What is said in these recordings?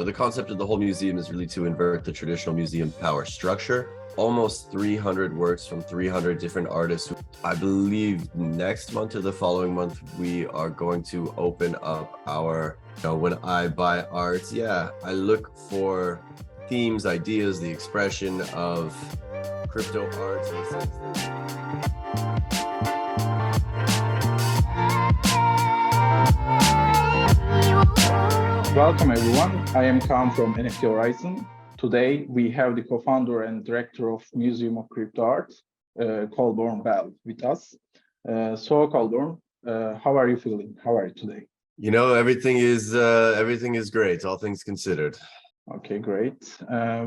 The concept of the whole museum is really to invert the traditional museum power structure. Almost 300 works from 300 different artists. I believe next month or the following month, we are going to open up our, when I buy art, I look for themes, ideas, the expression of crypto art in the sense that Welcome everyone, I am Kaan from NFT Horizon. Today we have the co-founder and director of Museum of Crypto Art, Colborn Bell, with us. So Colborn, how are you feeling? How are you today? Everything is great, all things considered. Okay, great.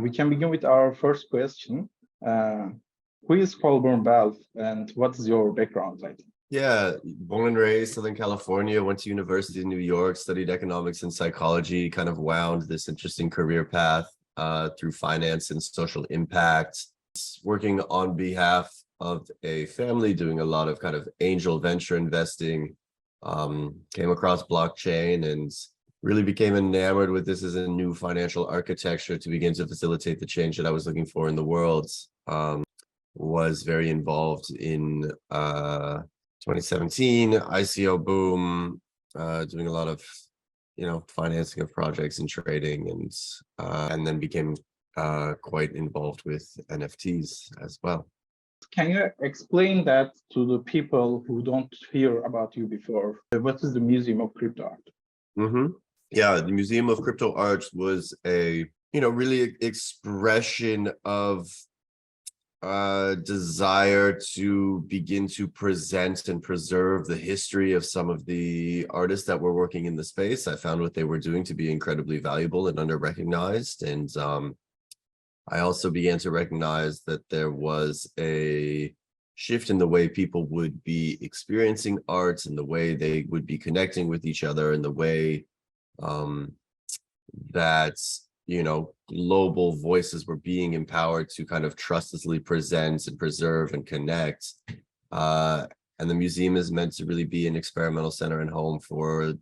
We can begin with our first question. Who is Colborn Bell and what is your background like? Yeah, born and raised Southern California, went to university in New York, studied economics and psychology, kind of wound this interesting career path through finance and social impact, working on behalf of a family, doing a lot of kind of angel venture investing, came across blockchain and really became enamored with this as a new financial architecture to begin to facilitate the change that I was looking for in the world. Was very involved in 2017 ICO boom, doing a lot of financing of projects and trading, and then became quite involved with NFTs as well. Can you explain that to the people who don't hear about you before? What is the Museum of Crypto Art? Yeah, the Museum of Crypto Art was a really expression of desire to begin to present and preserve the history of some of the artists that were working in the space. I found what they were doing to be incredibly valuable and under-recognized, and I also began to recognize that there was a shift in the way people would be experiencing arts and the way they would be connecting with each other and the way that global voices were being empowered to kind of trustlessly present and preserve and connect. And the museum is meant to really be an experimental center and home for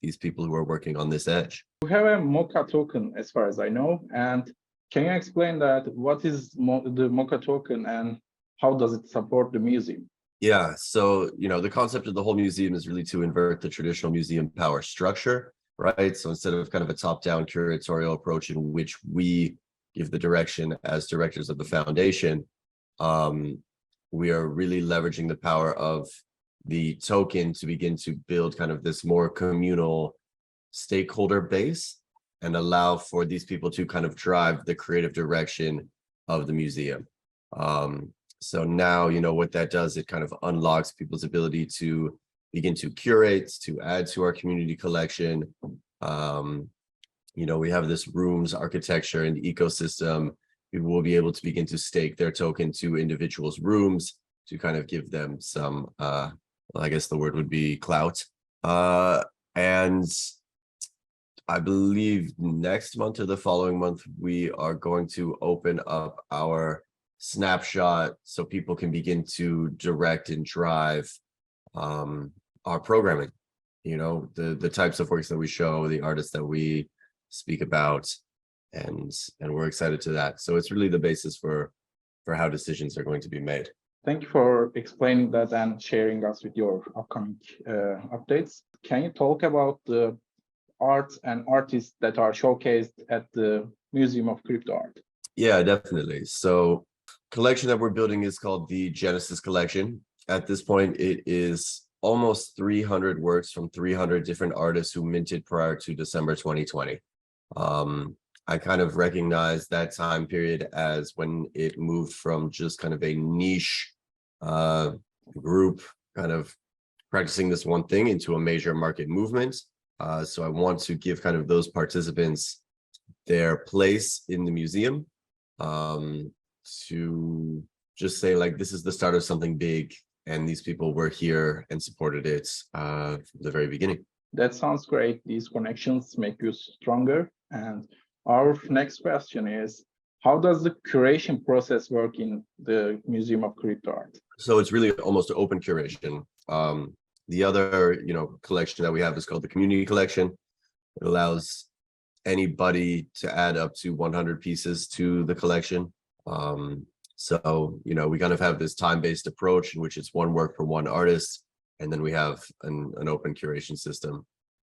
these people who are working on this edge. We have a MoCA token, as far as I know. And can you explain that? What is the MoCA token and how does it support the museum? Yeah, so, the concept of the whole museum is really to invert the traditional museum power structure. Right. So instead of kind of a top-down curatorial approach in which we give the direction as directors of the foundation, we are really leveraging the power of the token to begin to build kind of this more communal stakeholder base and allow for these people to kind of drive the creative direction of the museum. So now, what that does, it kind of unlocks people's ability to begin to curate, to add to our community collection. We have this rooms architecture and ecosystem. People will be able to begin to stake their token to individuals' rooms to kind of give them some, I guess the word would be clout. And I believe next month or the following month, we are going to open up our snapshot so people can begin to direct and drive our programming, the types of works that we show, the artists that we speak about, and we're excited to that. So it's really the basis for how decisions are going to be made. Thank you for explaining that and sharing us with your upcoming updates. Can you talk about the art and artists that are showcased at the Museum of Crypto Art? Yeah, definitely. So collection that we're building is called the Genesis Collection. At this point, it is almost 300 works from 300 different artists who minted prior to December 2020. I kind of recognize that time period as when it moved from just kind of a niche group kind of practicing this one thing into a major market movement. So I want to give kind of those participants their place in the museum, to just say, like, this is the start of something big. And these people were here and supported it from the very beginning. That sounds great. These connections make you stronger. And our next question is, how does the curation process work in the Museum of Crypto Art? So it's really almost open curation. The other, collection that we have is called the Community Collection. It allows anybody to add up to 100 pieces to the collection. So, we kind of have this time-based approach in which it's one work for one artist, and then we have an open curation system.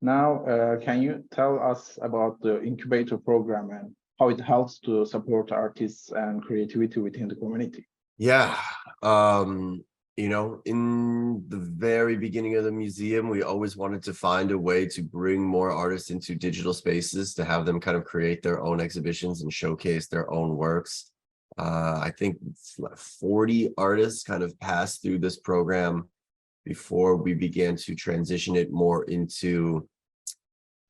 Now, can you tell us about the Incubator program and how it helps to support artists and creativity within the community? Yeah. In the very beginning of the museum, we always wanted to find a way to bring more artists into digital spaces, to have them kind of create their own exhibitions and showcase their own works. I think 40 artists kind of passed through this program before we began to transition it more into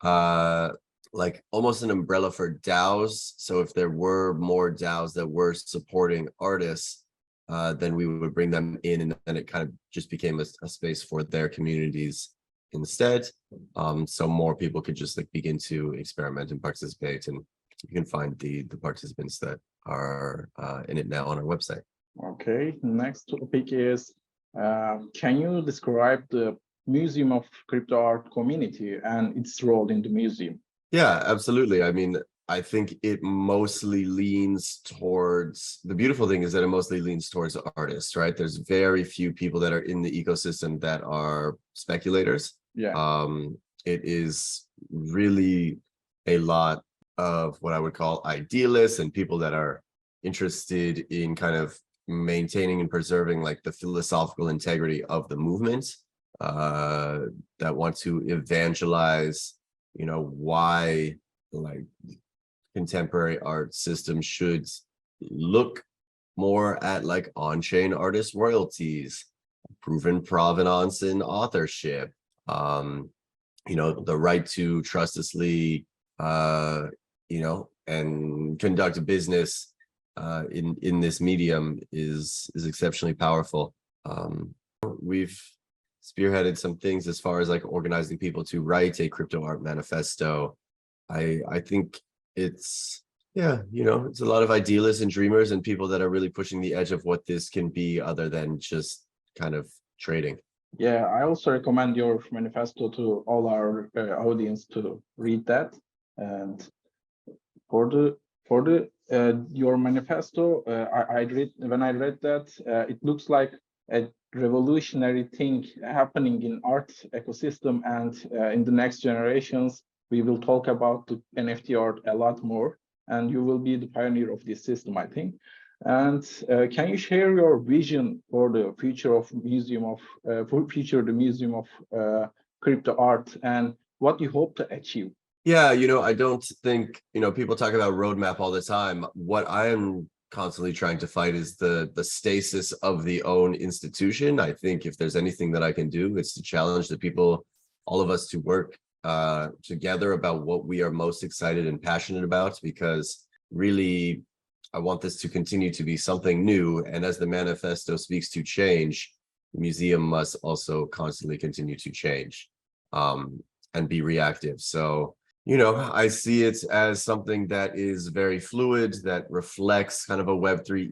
like almost an umbrella for DAOs. So if there were more DAOs that were supporting artists, then we would bring them in, and then it kind of just became a space for their communities instead. So more people could just like begin to experiment and participate, and you can find the participants that are in it now on our website. Okay, next topic is, can you describe the Museum of Crypto Art community and its role in the museum? Yeah, absolutely. I mean, I think it mostly leans towards, the beautiful thing is that it mostly leans towards artists, right? There's very few people that are in the ecosystem that are speculators. Yeah. It is really a lot of what I would call idealists and people that are interested in kind of maintaining and preserving like the philosophical integrity of the movement, that want to evangelize, why like contemporary art system should look more at like on-chain artist royalties, proven provenance in authorship, the right to trustlessly and conduct business in this medium is exceptionally powerful. We've spearheaded some things as far as like organizing people to write a crypto art manifesto. I think it's it's a lot of idealists and dreamers and people that are really pushing the edge of what this can be other than just kind of trading. Yeah, I also recommend your manifesto to all our audience to read that. And for the your manifesto, I read when I read that, it looks like a revolutionary thing happening in art ecosystem, and in the next generations we will talk about the NFT art a lot more, and you will be the pioneer of this system, I think. And can you share your vision for the future of the Museum of Crypto Art, and what you hope to achieve? Yeah, I don't think, people talk about roadmap all the time. What I am constantly trying to fight is the stasis of the own institution. I think if there's anything that I can do, it's to challenge the people, all of us, to work together about what we are most excited and passionate about, because really I want this to continue to be something new. And as the manifesto speaks to change, the museum must also constantly continue to change and be reactive. So I see it as something that is very fluid, that reflects kind of a Web3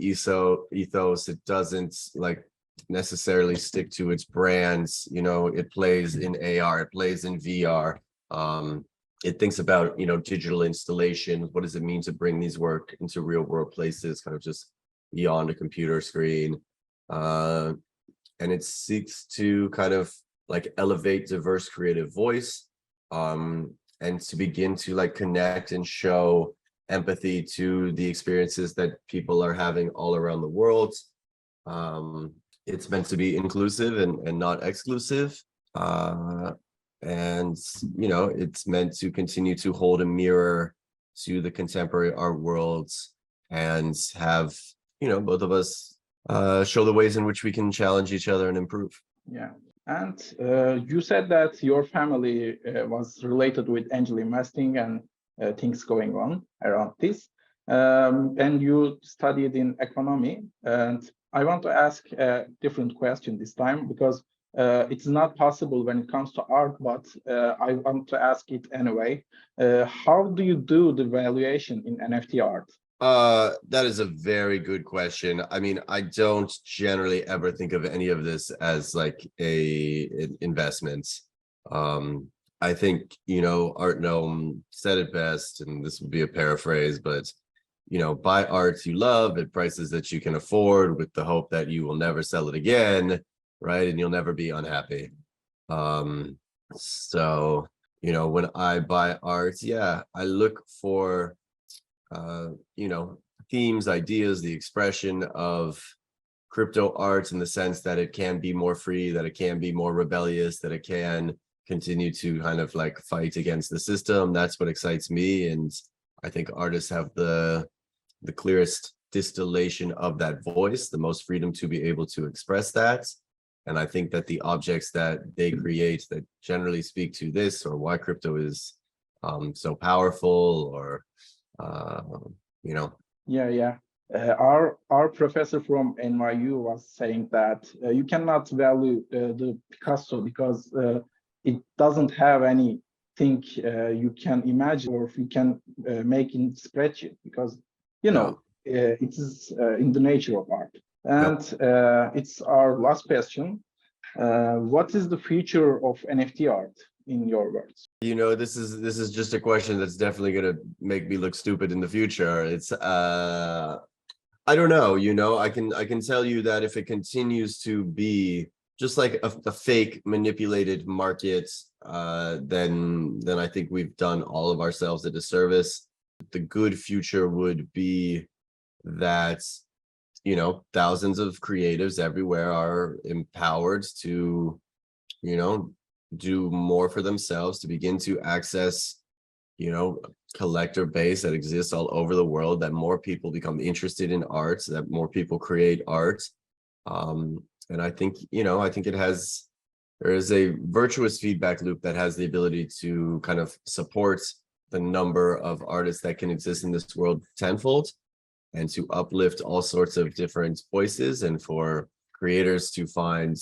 ethos. It doesn't like necessarily stick to its brands. It plays in AR, it plays in VR. It thinks about, digital installations. What does it mean to bring these work into real world places, kind of just beyond a computer screen? And it seeks to kind of like elevate diverse creative voice. And to begin to like connect and show empathy to the experiences that people are having all around the world. It's meant to be inclusive and not exclusive. And it's meant to continue to hold a mirror to the contemporary art worlds and have, both of us show the ways in which we can challenge each other and improve. Yeah. And you said that your family was related with angel investing and things going on around this. And you studied in economy. And I want to ask a different question this time, because it's not possible when it comes to art, but I want to ask it anyway. How do you do the valuation in NFT art? That is a very good question. I mean, I don't generally ever think of any of this as like an investment. I think, Art Gnome said it best, and this would be a paraphrase, but, buy art you love at prices that you can afford with the hope that you will never sell it again, right? And you'll never be unhappy. So, when I buy art, yeah, I look for, themes, ideas, the expression of crypto art in the sense that it can be more free, that it can be more rebellious, that it can continue to kind of like fight against the system. That's what excites me. And I think artists have the clearest distillation of that voice, the most freedom to be able to express that. And I think that the objects that they create that generally speak to this, or why crypto is so powerful, or Yeah. Our professor from NYU was saying that you cannot value the Picasso because it doesn't have anything you can imagine or you can make in spreadsheet, because Yeah. it is in the nature of art. Yeah. And it's our last question. What is the future of NFT art in your words? This is just a question that's definitely gonna make me look stupid in the future. It's I don't know, I can tell you that if it continues to be just like a fake manipulated market, then I think we've done all of ourselves a disservice. The good future would be that, thousands of creatives everywhere are empowered to, do more for themselves, to begin to access, collector base that exists all over the world, that more people become interested in art, that more people create art. And I think, there is a virtuous feedback loop that has the ability to kind of support the number of artists that can exist in this world tenfold, and to uplift all sorts of different voices, and for creators to find,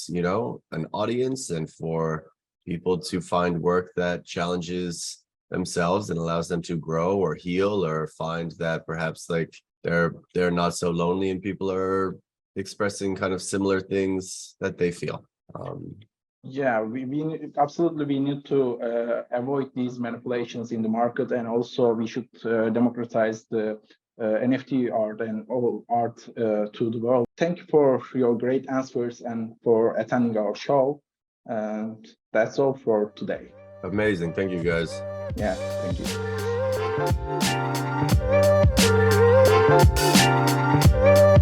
an audience, and for people to find work that challenges themselves and allows them to grow or heal, or find that perhaps like they're not so lonely and people are expressing kind of similar things that they feel. Yeah, absolutely we need to avoid these manipulations in the market, and also we should democratize the NFT art and all art to the world. Thank you for your great answers and for attending our show. And that's all for today. Amazing. Thank you, guys. Yeah, thank you.